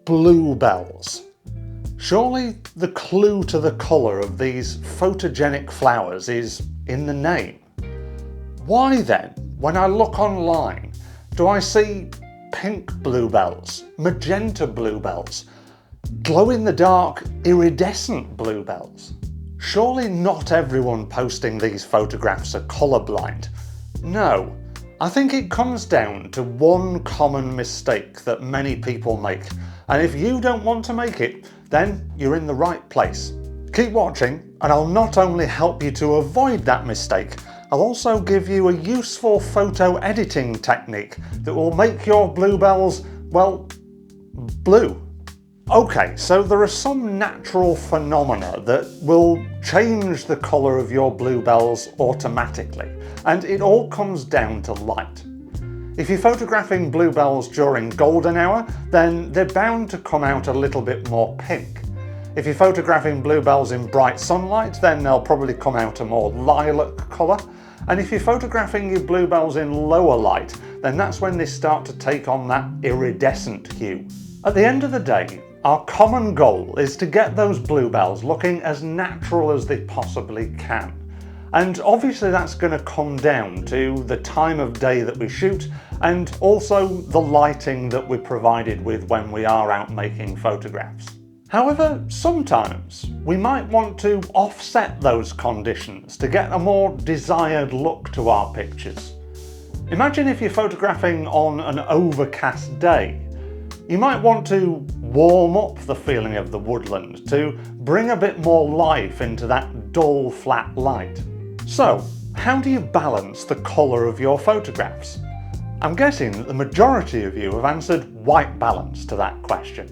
Bluebells. Surely the clue to the colour of these photogenic flowers is in the name. Why then, when I look online, do I see pink bluebells, magenta bluebells, glow-in-the-dark iridescent bluebells? Surely not everyone posting these photographs are colourblind. No, I think it comes down to one common mistake that many people make, and if you don't want to make it, then you're in the right place. Keep watching and I'll not only help you to avoid that mistake, I'll also give you a useful photo editing technique that will make your bluebells, well, blue. Okay, so there are some natural phenomena that will change the colour of your bluebells automatically, and it all comes down to light. If you're photographing bluebells during golden hour, then they're bound to come out a little bit more pink. If you're photographing bluebells in bright sunlight, then they'll probably come out a more lilac colour. And if you're photographing your bluebells in lower light, then that's when they start to take on that iridescent hue. At the end of the day, our common goal is to get those bluebells looking as natural as they possibly can. And obviously that's going to come down to the time of day that we shoot and also the lighting that we're provided with when we are out making photographs. However, sometimes we might want to offset those conditions to get a more desired look to our pictures. Imagine if you're photographing on an overcast day. You might want to warm up the feeling of the woodland to bring a bit more life into that dull, flat light. So, how do you balance the colour of your photographs? I'm guessing that the majority of you have answered white balance to that question.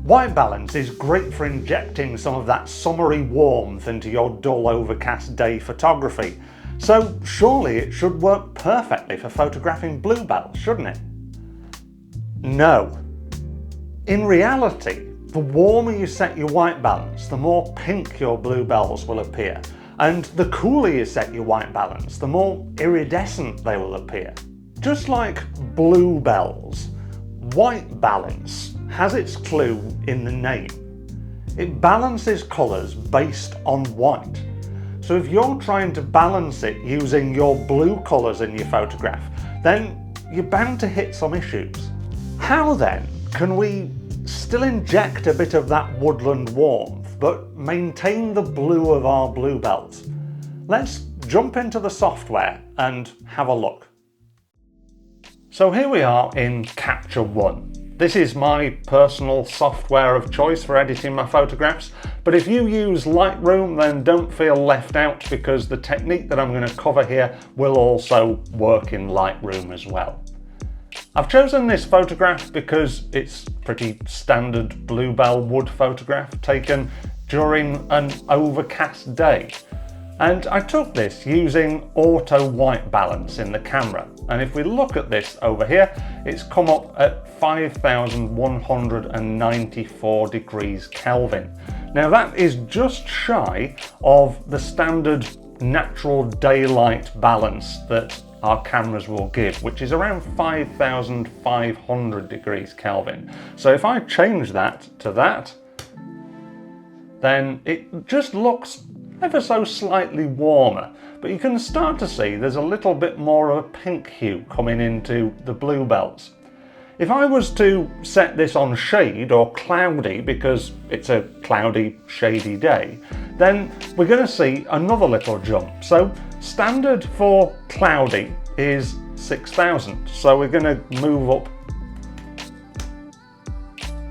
White balance is great for injecting some of that summery warmth into your dull, overcast day photography, so surely it should work perfectly for photographing bluebells, shouldn't it? No. In reality, the warmer you set your white balance, the more pink your bluebells will appear, and the cooler you set your white balance, the more iridescent they will appear. Just like bluebells, white balance has its clue in the name. It balances colours based on white. So if you're trying to balance it using your blue colours in your photograph, then you're bound to hit some issues. How then can we still inject a bit of that woodland warmth but maintain the blue of our bluebells? Let's jump into the software and have a look. So here we are in Capture One. This is my personal software of choice for editing my photographs, but if you use Lightroom, then don't feel left out because the technique that I'm going to cover here will also work in Lightroom as well. I've chosen this photograph because it's a pretty standard bluebell wood photograph taken during an overcast day. And I took this using auto white balance in the camera. And if we look at this over here, it's come up at 5,194 degrees Kelvin. Now that is just shy of the standard natural daylight balance that our cameras will give, which is around 5,500 degrees Kelvin. So if I change that to that, then it just looks ever so slightly warmer, but you can start to see there's a little bit more of a pink hue coming into the bluebells. If I was to set this on shade or cloudy, because it's a cloudy, shady day, then we're going to see another little jump. So standard for cloudy is 6,000, so we're going to move up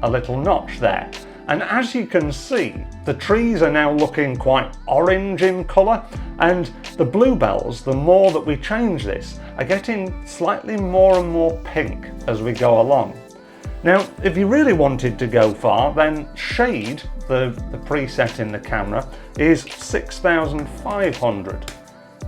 a little notch there. And as you can see, the trees are now looking quite orange in colour, and the bluebells, the more that we change this, are getting slightly more and more pink as we go along. Now, if you really wanted to go far, then shade, the preset in the camera, is 6,500.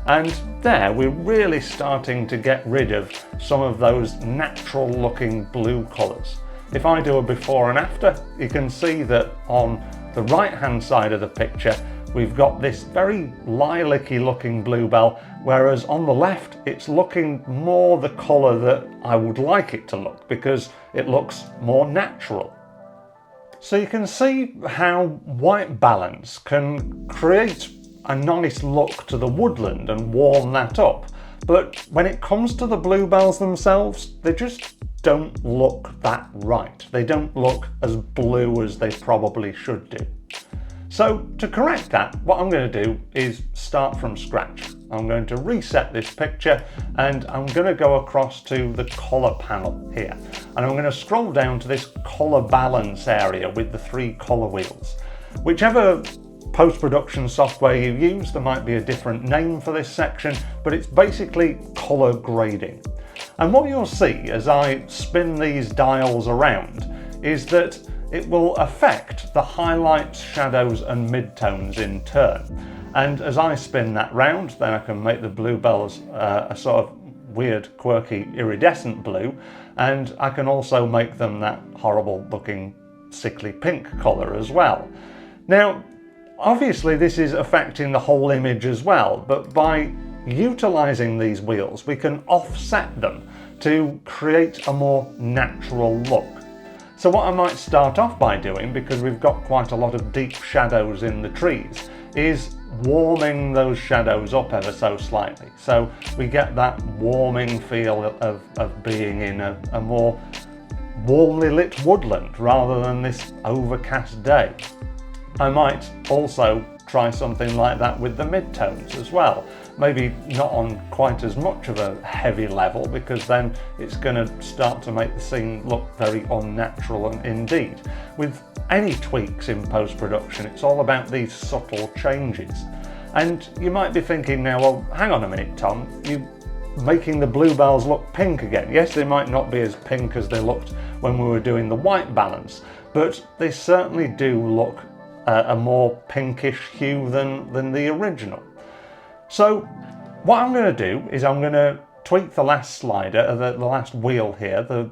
And there we're really starting to get rid of some of those natural looking blue colours. If I do a before and after, you can see that on the right hand side of the picture we've got this very lilac-y looking bluebell, whereas on the left it's looking more the colour that I would like it to look because it looks more natural. So you can see how white balance can create a nice look to the woodland and warm that up. But when it comes to the bluebells themselves, they just don't look that right. They don't look as blue as they probably should do. So to correct that, what I'm going to do is start from scratch. I'm going to reset this picture and I'm going to go across to the colour panel here. And I'm going to scroll down to this colour balance area with the 3 colour wheels. Whichever post-production software you use, there might be a different name for this section, but it's basically colour grading. And what you'll see as I spin these dials around is that it will affect the highlights, shadows and midtones in turn. And as I spin that round, then I can make the bluebells a sort of weird, quirky, iridescent blue, and I can also make them that horrible looking sickly pink colour as well. Now, obviously this is affecting the whole image as well, but by utilising these wheels, we can offset them to create a more natural look. So what I might start off by doing, because we've got quite a lot of deep shadows in the trees, is warming those shadows up ever so slightly. So we get that warming feel of being in a more warmly lit woodland rather than this overcast day. I might also try something like that with the midtones as well. Maybe not on quite as much of a heavy level, because then it's going to start to make the scene look very unnatural. And indeed, with any tweaks in post-production, it's all about these subtle changes. And you might be thinking now, well, hang on a minute, Tom, you're making the bluebells look pink again. Yes, they might not be as pink as they looked when we were doing the white balance, but they certainly do look a more pinkish hue than the original. So what I'm going to do is I'm going to tweak the last slider, the last wheel here, the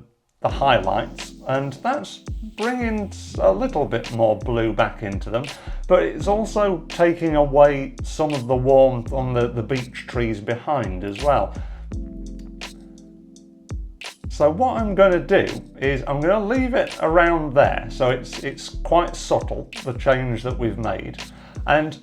highlights, and that's bringing a little bit more blue back into them, but it's also taking away some of the warmth on the beech trees behind as well. So what I'm going to do is I'm going to leave it around there, so it's quite subtle, the change that we've made. And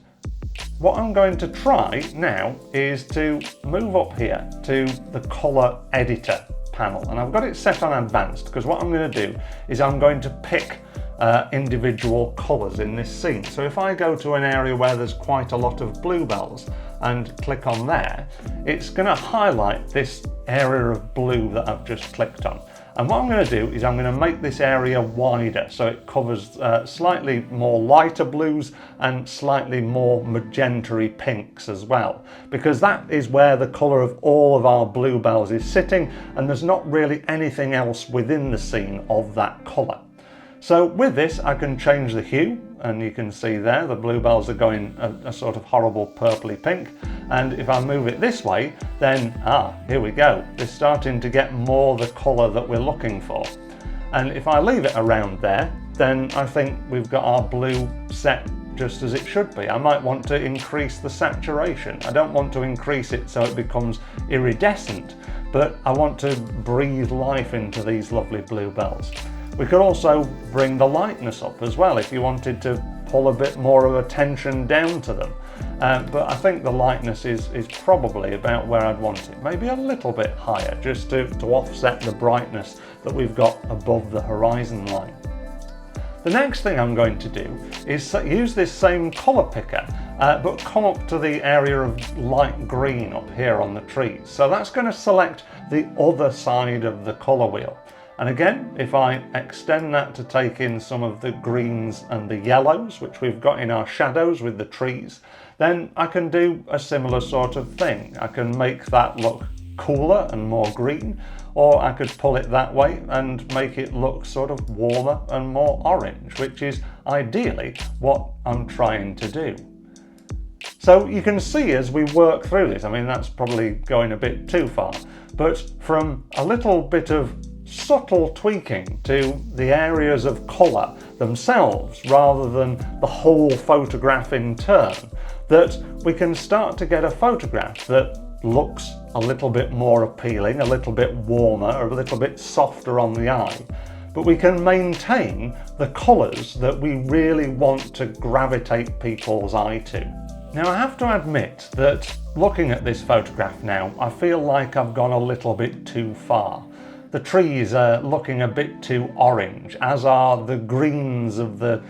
what I'm going to try now is to move up here to the colour editor panel, and I've got it set on advanced, because what I'm going to do is I'm going to pick individual colours in this scene. So if I go to an area where there's quite a lot of bluebells and click on there, it's going to highlight this area of blue that I've just clicked on. And what I'm going to do is I'm going to make this area wider, so it covers slightly more lighter blues and slightly more magenta-y pinks as well, because that is where the colour of all of our bluebells is sitting, and there's not really anything else within the scene of that colour. So with this I can change the hue, and you can see there the bluebells are going a sort of horrible purpley pink, and if I move it this way, then here we go, it's starting to get more the colour that we're looking for. And if I leave it around there, then I think we've got our blue set just as it should be. I might want to increase the saturation. I don't want to increase it so it becomes iridescent, but I want to breathe life into these lovely bluebells. We could also bring the lightness up as well if you wanted to pull a bit more of attention down to them. But I think the lightness is probably about where I'd want it. Maybe a little bit higher, just to offset the brightness that we've got above the horizon line. The next thing I'm going to do is use this same colour picker, but come up to the area of light green up here on the trees. So that's going to select the other side of the colour wheel. And again, if I extend that to take in some of the greens and the yellows, which we've got in our shadows with the trees, then I can do a similar sort of thing. I can make that look cooler and more green, or I could pull it that way and make it look sort of warmer and more orange, which is ideally what I'm trying to do. So you can see as we work through this, I mean, that's probably going a bit too far, but from a little bit of subtle tweaking to the areas of colour themselves rather than the whole photograph in turn, that we can start to get a photograph that looks a little bit more appealing, a little bit warmer, or a little bit softer on the eye. but we can maintain the colours that we really want to gravitate people's eye to. Now, I have to admit that looking at this photograph now, I feel like I've gone a little bit too far. The trees are looking a bit too orange, as are the greens of the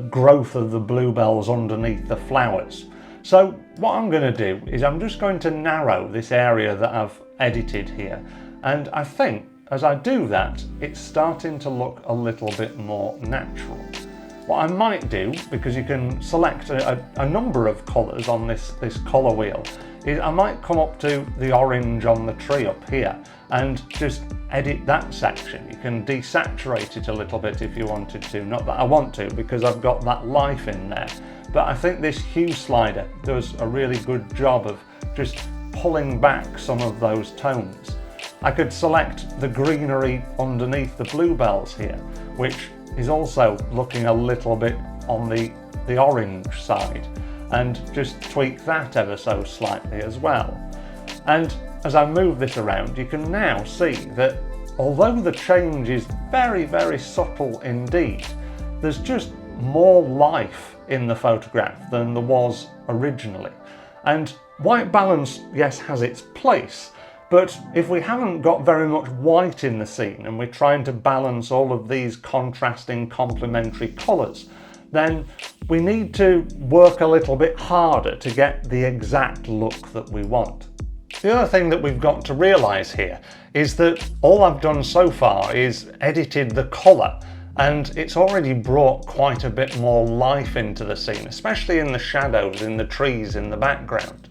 growth of the bluebells underneath the flowers. So what I'm going to do is I'm just going to narrow this area that I've edited here, and I think as I do that, it's starting to look a little bit more natural. What I might do, because you can select a number of colours on this colour wheel, is I might come up to the orange on the tree up here and just edit that section. You can desaturate it a little bit if you wanted to. Not that I want to, because I've got that life in there. But I think this hue slider does a really good job of just pulling back some of those tones. I could select the greenery underneath the bluebells here, which is also looking a little bit on the orange side, and just tweak that ever so slightly as well. And as I move this around, you can now see that although the change is very, very subtle indeed, there's just more life in the photograph than there was originally. And white balance, yes, has its place, but if we haven't got very much white in the scene and we're trying to balance all of these contrasting complementary colours, then we need to work a little bit harder to get the exact look that we want. The other thing that we've got to realise here is that all I've done so far is edited the colour, and it's already brought quite a bit more life into the scene, especially in the shadows in the trees in the background.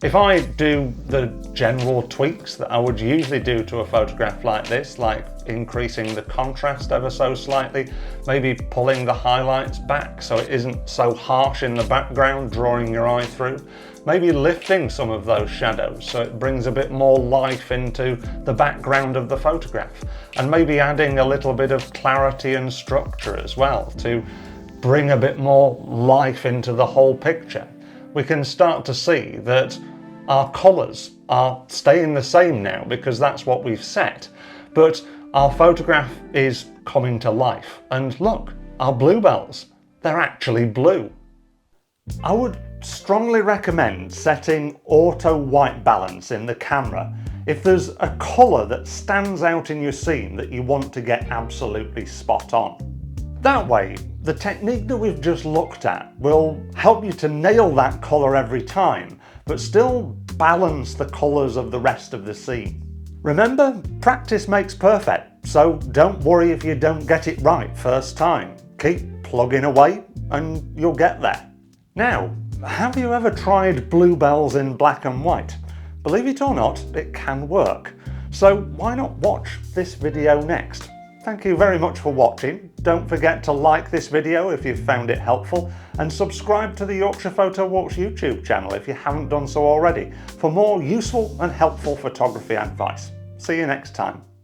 If I do the general tweaks that I would usually do to a photograph like this, like increasing the contrast ever so slightly, maybe pulling the highlights back so it isn't so harsh in the background, drawing your eye through, maybe lifting some of those shadows so it brings a bit more life into the background of the photograph, and maybe adding a little bit of clarity and structure as well to bring a bit more life into the whole picture. We can start to see that our colours are staying the same now because that's what we've set, but our photograph is coming to life. And look, our bluebells, they're actually blue. I would strongly recommend setting auto white balance in the camera if there's a colour that stands out in your scene that you want to get absolutely spot on. That way, the technique that we've just looked at will help you to nail that colour every time, but still balance the colours of the rest of the scene. Remember, practice makes perfect, so don't worry if you don't get it right first time. Keep plugging away and you'll get there. Now, have you ever tried bluebells in black and white? Believe it or not, it can work. So why not watch this video next? Thank you very much for watching. Don't forget to like this video if you've found it helpful, and subscribe to the Yorkshire Photo Walks YouTube channel if you haven't done so already for more useful and helpful photography advice. See you next time.